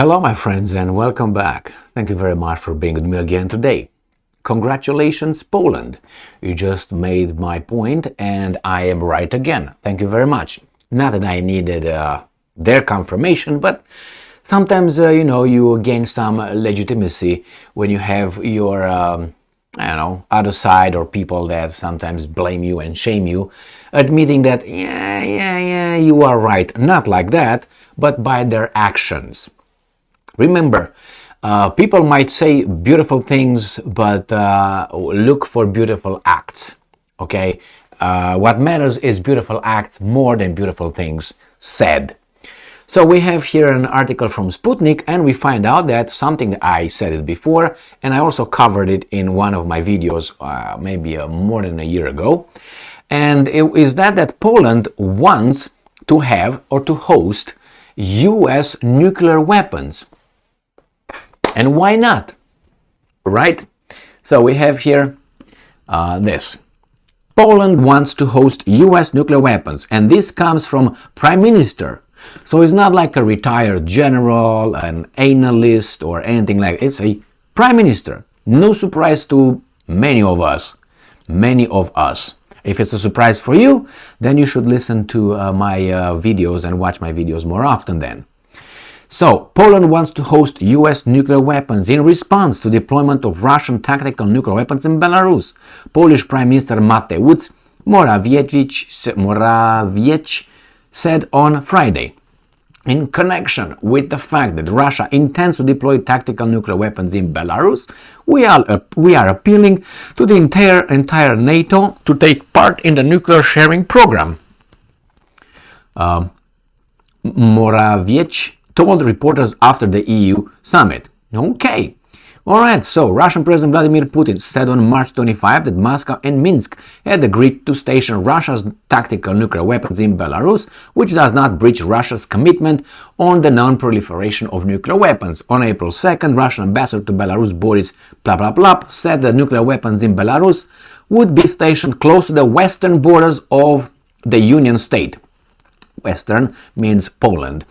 Hello, my friends, and welcome back. Thank you very much for being with me again today. Congratulations, Poland. You just made my point, and I am right again. Thank you very much. Not that I needed their confirmation, but sometimes, you gain some legitimacy when you have your, other side or people that sometimes blame you and shame you, admitting that, you are right. Not like that, but by their actions. Remember, people might say beautiful things, but look for beautiful acts, okay? What matters is beautiful acts more than beautiful things said. So we have here an article from Sputnik, and we find out that something that I said it before, and I also covered it in one of my videos maybe more than a year ago, and it is that Poland wants to have or to host US nuclear weapons. And why not? Right? So we have here this. Poland wants to host US nuclear weapons, and this comes from Prime Minister. So it's not like a retired general, an analyst, or anything like that. It's a Prime Minister. No surprise to many of us. Many of us. If it's a surprise for you, then you should listen to my videos and watch my videos more often then. So, Poland wants to host US nuclear weapons in response to deployment of Russian tactical nuclear weapons in Belarus. Polish Prime Minister Mateusz Morawiecki said on Friday. In connection with the fact that Russia intends to deploy tactical nuclear weapons in Belarus, we are appealing to the entire NATO to take part in the nuclear sharing program. Morawiecki told reporters after the EU summit. Okay. Alright, so Russian President Vladimir Putin said on March 25 that Moscow and Minsk had agreed to station Russia's tactical nuclear weapons in Belarus, which does not breach Russia's commitment on the non-proliferation of nuclear weapons. On April 2nd, Russian ambassador to Belarus Boris said that nuclear weapons in Belarus would be stationed close to the western borders of the Union state. Western means Poland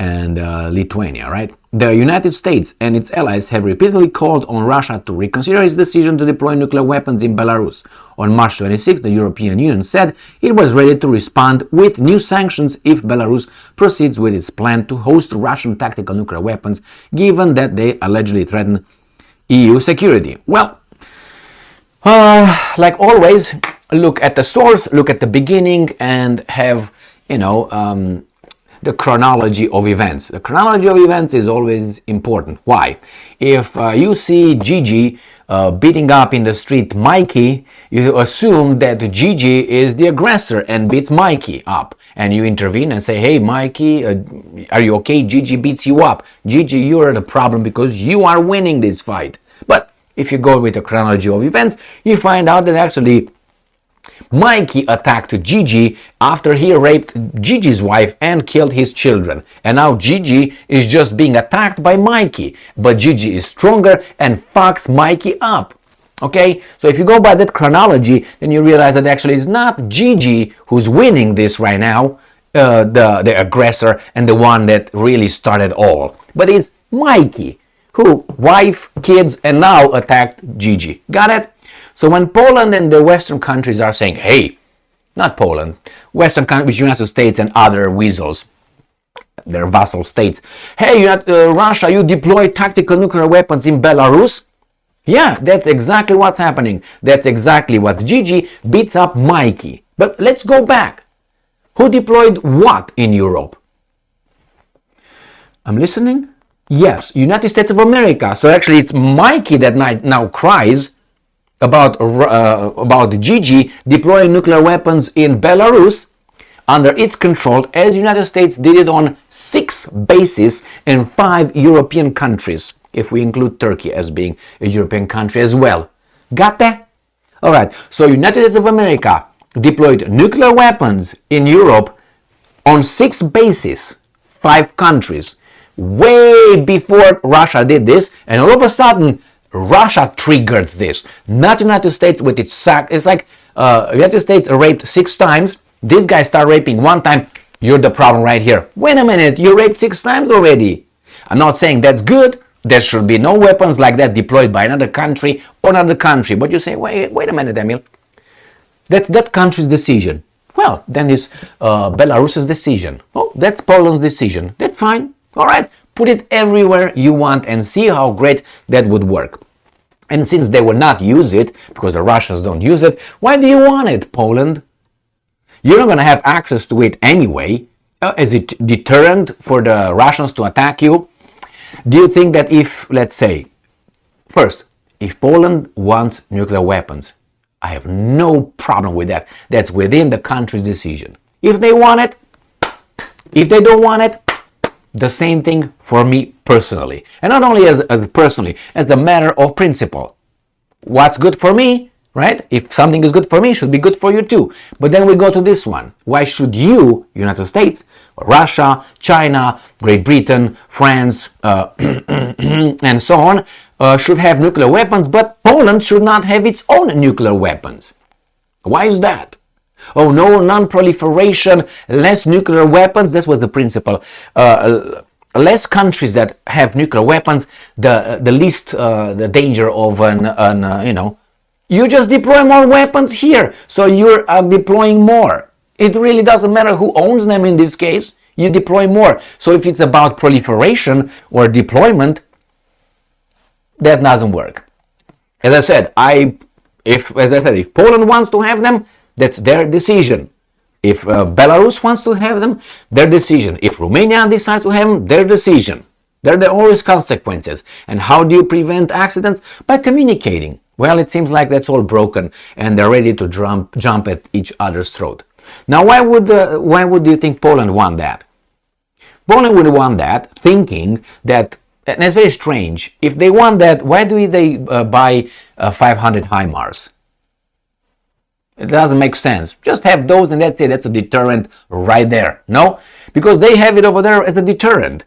and Lithuania, right? The United States and its allies have repeatedly called on Russia to reconsider its decision to deploy nuclear weapons in Belarus. On March 26, the European Union said it was ready to respond with new sanctions if Belarus proceeds with its plan to host Russian tactical nuclear weapons, given that they allegedly threaten EU security. Well, like always, look at the source, look at the beginning, and have, the chronology of events. The chronology of events is always important. Why? If you see Gigi beating up in the street Mikey, you assume that Gigi is the aggressor and beats Mikey up. And you intervene and say, hey, Mikey, are you okay? Gigi beats you up. Gigi, you're the problem because you are winning this fight. But if you go with the chronology of events, you find out that actually Mikey attacked Gigi after he raped Gigi's wife and killed his children. And now Gigi is just being attacked by Mikey. But Gigi is stronger and fucks Mikey up. Okay? So if you go by that chronology, then you realize that actually it's not Gigi who's winning this right now, the aggressor and the one that really started all. But it's Mikey, who wife, kids, and now attacked Gigi. Got it? So when Poland and the Western countries are saying, hey, not Poland, Western countries, United States and other weasels, their vassal states, hey, Russia, you deploy tactical nuclear weapons in Belarus? Yeah, that's exactly what's happening. That's exactly what Gigi beats up Mikey. But let's go back. Who deployed what in Europe? I'm listening? Yes, United States of America. So actually it's Mikey that now cries about Gigi deploying nuclear weapons in Belarus under its control, as the United States did it on 6 bases in 5 European countries, if we include Turkey as being a European country as well. Got that? Alright, so United States of America deployed nuclear weapons in Europe on 6 bases, 5 countries, way before Russia did this, and all of a sudden Russia triggered this, not United States with its sack. It's like United States raped 6 times. This guy started raping 1 time. You're the problem right here. Wait a minute, you raped 6 times already. I'm not saying that's good. There should be no weapons like that deployed by another country or another country. But you say, wait a minute, Emil. That's that country's decision. Well, then it's Belarus's decision. Oh, that's Poland's decision. That's fine. All right, put it everywhere you want and see how great that would work. And since they will not use it, because the Russians don't use it, why do you want it, Poland? You're not going to have access to it anyway. Is it deterrent for the Russians to attack you? Do you think that if, let's say, first, if Poland wants nuclear weapons, I have no problem with that. That's within the country's decision. If they want it, if they don't want it, the same thing for me personally. And not only as personally, as the matter of principle. What's good for me, right? If something is good for me, it should be good for you too. But then we go to this one. Why should you, United States, Russia, China, Great Britain, France, and so on, should have nuclear weapons, but Poland should not have its own nuclear weapons? Why is that? Oh no, non-proliferation, less nuclear weapons. This was the principle. Less countries that have nuclear weapons, the least the danger of you just deploy more weapons here, so you're deploying more. It really doesn't matter who owns them in this case. You deploy more. So if it's about proliferation or deployment, that doesn't work. As I said, if Poland wants to have them, that's their decision. If Belarus wants to have them, their decision. If Romania decides to have them, their decision. There are always consequences. And how do you prevent accidents? By communicating. Well, it seems like that's all broken, and they're ready to jump at each other's throat. Now, why would you think Poland want that? Poland would want that, thinking that, and it's very strange. If they want that, why do they buy 500 HIMARS? It doesn't make sense. Just have those and that's it. That's a deterrent right there. No? Because they have it over there as a deterrent.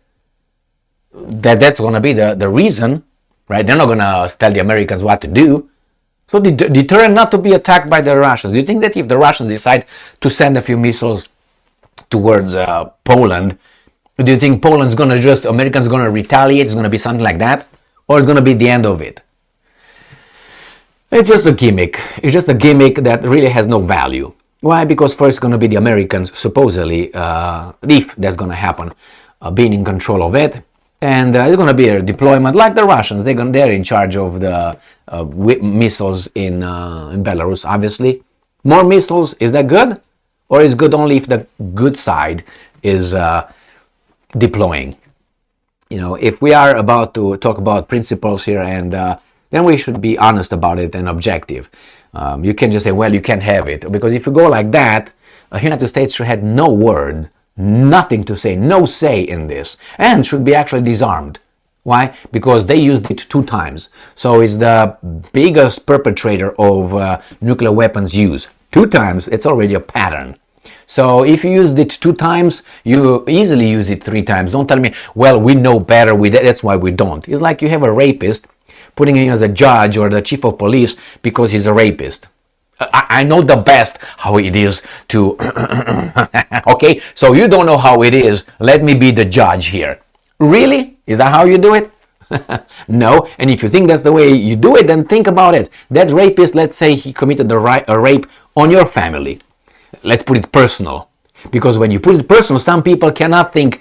That's going to be the reason, right? They're not going to tell the Americans what to do. So the deterrent not to be attacked by the Russians. Do you think that if the Russians decide to send a few missiles towards Poland, do you think Americans going to retaliate? It's going to be something like that? Or it's going to be the end of it? It's just a gimmick. It's just a gimmick that really has no value. Why? Because first it's going to be the Americans, supposedly, if that's going to happen, being in control of it. And it's going to be a deployment like the Russians. They're in charge of the missiles in Belarus, obviously. More missiles, is that good? Or is good only if the good side is deploying? If we are about to talk about principles here, and then we should be honest about it and objective. You can just say, well, you can't have it. Because if you go like that, the United States should have no word, nothing to say, no say in this, and should be actually disarmed. Why? Because they used it 2 times. So it's the biggest perpetrator of nuclear weapons use. 2 times, it's already a pattern. So if you used it 2 times, you easily use it 3 times. Don't tell me, well, we know better, that's why we don't. It's like you have a rapist putting him as a judge or the chief of police because he's a rapist. I know the best how it is to... Okay, so you don't know how it is. Let me be the judge here. Really? Is that how you do it? No. And if you think that's the way you do it, then think about it. That rapist, let's say he committed a rape on your family. Let's put it personal. Because when you put it personal, some people cannot think,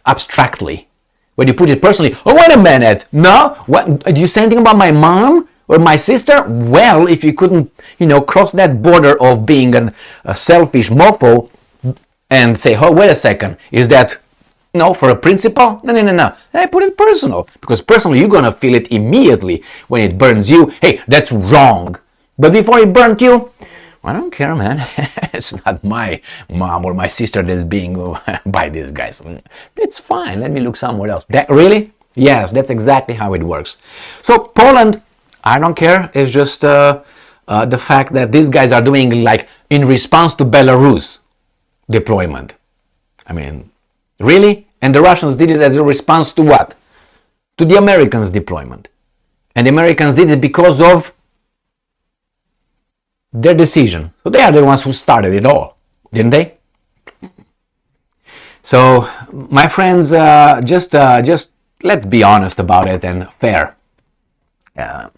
abstractly. When you put it personally, oh, wait a minute. No? What? Do you say anything about my mom? Or my sister? Well, if you couldn't, cross that border of being a selfish mofo and say, oh, wait a second, is that, for a principle? No. I put it personal. Because personally, you're going to feel it immediately when it burns you. Hey, that's wrong. But before it burnt you, I don't care, man. It's not my mom or my sister that's being by these guys. It's fine. Let me look somewhere else. That really? Yes, that's exactly how it works. So Poland, I don't care. It's just the fact that these guys are doing like in response to Belarus deployment. I mean, really? And the Russians did it as a response to what? To the Americans' deployment. And the Americans did it because of their decision. So they are the ones who started it all, didn't they? So, my friends, just let's be honest about it and fair. Uh,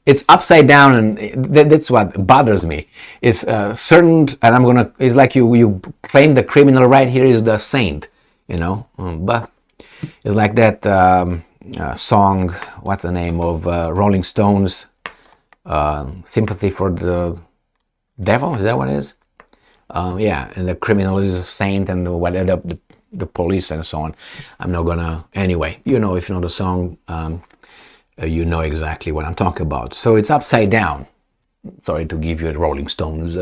it's upside down, and that's what bothers me. It's certain, and I'm gonna. It's like you claim the criminal right here is the saint, but it's like that song. What's the name of Rolling Stones? Sympathy for the devil. Is that what it is? Yeah, and the criminal is a saint, and the police and so on. I'm not gonna. Anyway, if you know the song. You know exactly what I'm talking about. So it's upside down. Sorry to give you a Rolling Stones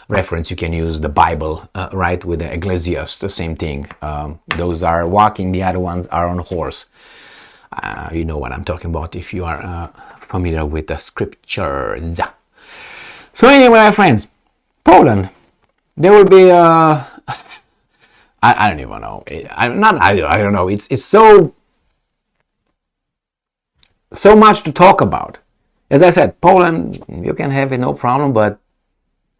reference. You can use the Bible, right, with the Ecclesiastes, the same thing. Those are walking, the other ones are on horse. You know what I'm talking about if you are familiar with the scriptures. So anyway, my friends, Poland, there will be I don't even know. I don't know. It's so much to talk about. As I said, Poland, you can have it no problem, but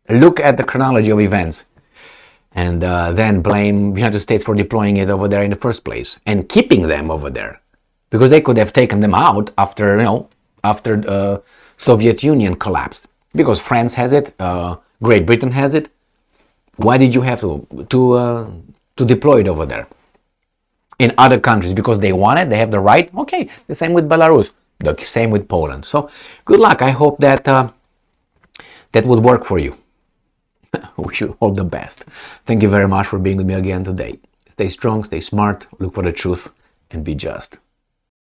look at the chronology of events and then blame the United States for deploying it over there in the first place and keeping them over there, because they could have taken them out after the Soviet Union collapsed, because France has it, Great Britain has it. Why did you have to deploy it over there? In other countries, because they want it, they have the right. Okay, the same with Belarus, the same with Poland. So good luck. I hope that that would work for you. Wish you all the best. Thank you very much for being with me again today. Stay strong, stay smart, look for the truth, and be just.